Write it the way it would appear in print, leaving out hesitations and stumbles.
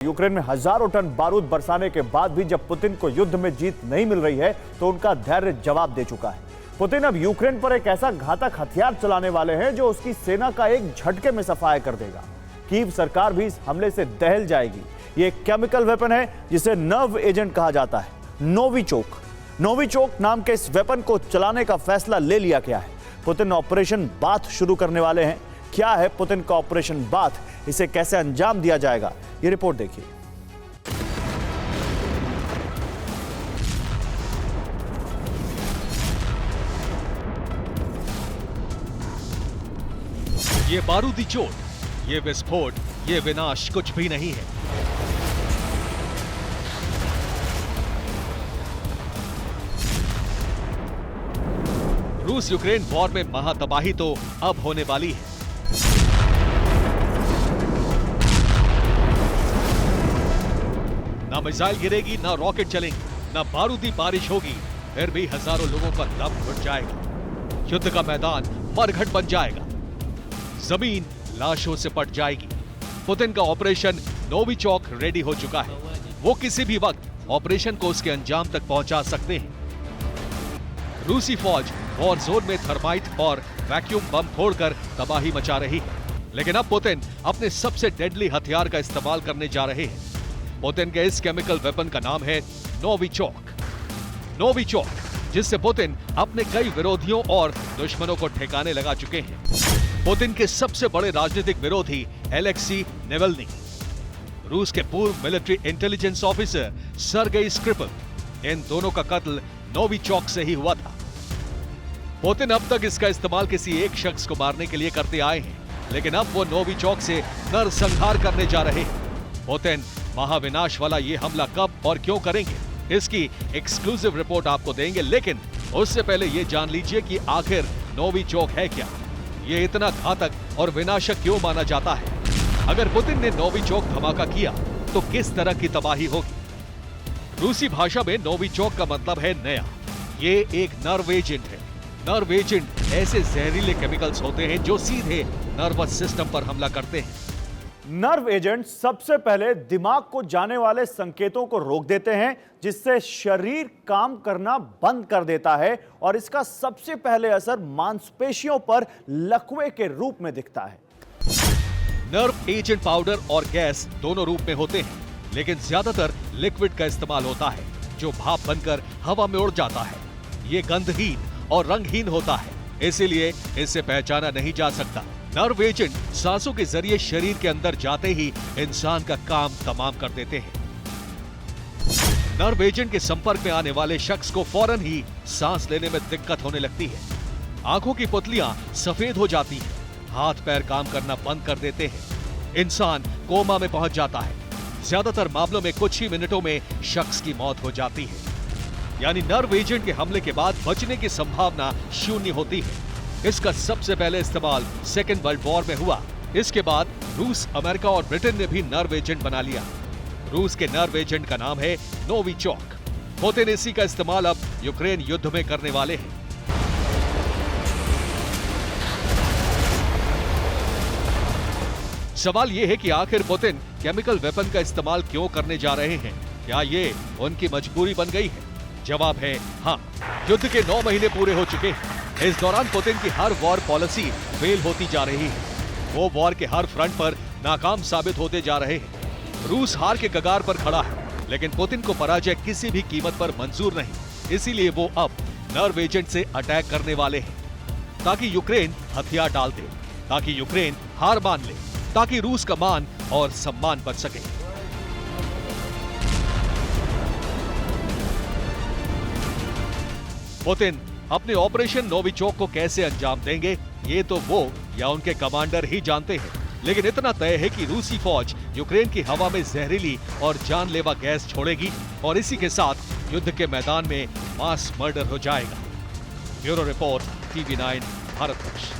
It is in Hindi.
यूक्रेन में हजारों टन बारूद बरसाने के बाद भी जब पुतिन को युद्ध में जीत नहीं मिल रही है तो उनका धैर्य जवाब दे चुका है। पुतिन अब यूक्रेन पर एक ऐसा घातक हथियार चलाने वाले हैं जो उसकी सेना का एक झटके में सफाया कर देगा। कीव सरकार भी इस हमले से दहल जाएगी। ये एक केमिकल वेपन है जिसे नर्व एजेंट कहा जाता है, नोविचोक। नोविचोक नाम के इस वेपन को चलाने का फैसला ले लिया गया है। पुतिन ऑपरेशन बाथ शुरू करने वाले हैं। क्या है पुतिन का ऑपरेशन बाथ, इसे कैसे अंजाम दिया जाएगा, ये रिपोर्ट देखिए। ये बारूदी चोट, ये विस्फोट, ये विनाश कुछ भी नहीं है। रूस यूक्रेन वॉर में महातबाही तो अब होने वाली है। ना मिसाइल गिरेगी, ना रॉकेट चलेंगे, ना बारूदी बारिश होगी, फिर भी हजारों लोगों का दम घुट जाएगा। युद्ध का मैदान मरघट बन जाएगा, जमीन लाशों से पट जाएगी। पुतिन का ऑपरेशन नोविचोक रेडी हो चुका है। वो किसी भी वक्त ऑपरेशन को उसके अंजाम तक पहुंचा सकते हैं। रूसी फौज वॉर जोन में थर्माइट और वैक्यूम बम फोड़कर तबाही मचा रही है, लेकिन अब पुतिन अपने सबसे डेडली हथियार का इस्तेमाल करने जा रहे हैं। पुतिन के इस केमिकल वेपन का नाम है नोविचोक। नोविचोक, जिससे पुतिन अपने कई विरोधियों और दुश्मनों को ठिकाने लगा चुके हैं। पुतिन के सबसे बड़े राजनीतिक विरोधी एलेक्सी नेवल्नी, रूस के पूर्व military intelligence officer Sergei Skripal, इन दोनों का कत्ल नोविचोक से ही हुआ था। पुतिन अब तक इसका इस्तेमाल किसी एक शख्स को मारने के लिए करते आए हैं, लेकिन अब वो नोविचोक से नरसंहार करने जा रहे हैं। पुतिन महाविनाश वाला ये हमला कब और क्यों करेंगे, इसकी एक्सक्लूसिव रिपोर्ट आपको देंगे, लेकिन उससे पहले ये जान लीजिए कि आखिर नोविचोक है क्या, ये इतना घातक और विनाशक क्यों माना जाता है। अगर पुतिन ने नोविचोक धमाका किया तो किस तरह की तबाही होगी। रूसी भाषा में नोविचोक का मतलब है नया। ये एक नर्व एजेंट है। नर्व एजेंट ऐसे जहरीले केमिकल्स होते हैं जो सीधे नर्वस सिस्टम पर हमला करते हैं। नर्व एजेंट सबसे पहले दिमाग को जाने वाले संकेतों को रोक देते हैं, जिससे शरीर काम करना बंद कर देता है और इसका सबसे पहले असर मांसपेशियों पर लकवे के रूप में दिखता है। नर्व एजेंट पाउडर और गैस दोनों रूप में होते हैं, लेकिन ज्यादातर लिक्विड का इस्तेमाल होता है जो भाप बनकर हवा में उड़ जाता है। ये गंधहीन और रंगहीन होता है, इसीलिए इसे पहचाना नहीं जा सकता। नर्व एजेंट सांसों के जरिए शरीर के अंदर जाते ही इंसान का काम तमाम कर देते हैं। नर्व एजेंट के संपर्क में आने वाले शख्स को फौरन ही सांस लेने में दिक्कत होने लगती है। आंखों की पुतलियां सफेद हो जाती हैं, हाथ पैर काम करना बंद कर देते हैं। इंसान कोमा में पहुंच जाता है। ज्यादातर मामलों में कुछ ही मिनटों में शख्स की मौत हो जाती है। यानी नर्व एजेंट के हमले के बाद बचने की संभावना शून्य होती है। इसका सबसे पहले इस्तेमाल सेकेंड वर्ल्ड वॉर में हुआ। इसके बाद रूस, अमेरिका और ब्रिटेन ने भी नर्व एजेंट बना लिया। रूस के नर्व एजेंट का नाम है नोविचोक। पुतिन इसी का इस्तेमाल अब यूक्रेन युद्ध में करने वाले हैं। सवाल यह है कि आखिर पुतिन केमिकल वेपन का इस्तेमाल क्यों करने जा रहे हैं? क्या ये उनकी मजबूरी बन गई है? जवाब है हाँ। युद्ध के 9 महीने पूरे हो चुके हैं। इस दौरान पुतिन की हर वॉर पॉलिसी फेल होती जा रही है। वो वॉर के हर फ्रंट पर नाकाम साबित होते जा रहे हैं। रूस हार के कगार पर खड़ा है, लेकिन पुतिन को पराजय किसी भी कीमत पर मंजूर नहीं। इसीलिए वो अब नर्व एजेंट से अटैक करने वाले हैं, ताकि यूक्रेन हथियार डाल दे, ताकि यूक्रेन हार मान ले, ताकि रूस का मान और सम्मान बच सके। पुतिन अपने ऑपरेशन नोविचोक को कैसे अंजाम देंगे, ये तो वो या उनके कमांडर ही जानते हैं। लेकिन इतना तय है कि रूसी फौज यूक्रेन की हवा में जहरीली और जानलेवा गैस छोड़ेगी और इसी के साथ युद्ध के मैदान में मास मर्डर हो जाएगा। Bureau report, TV9 Bharatvarsh.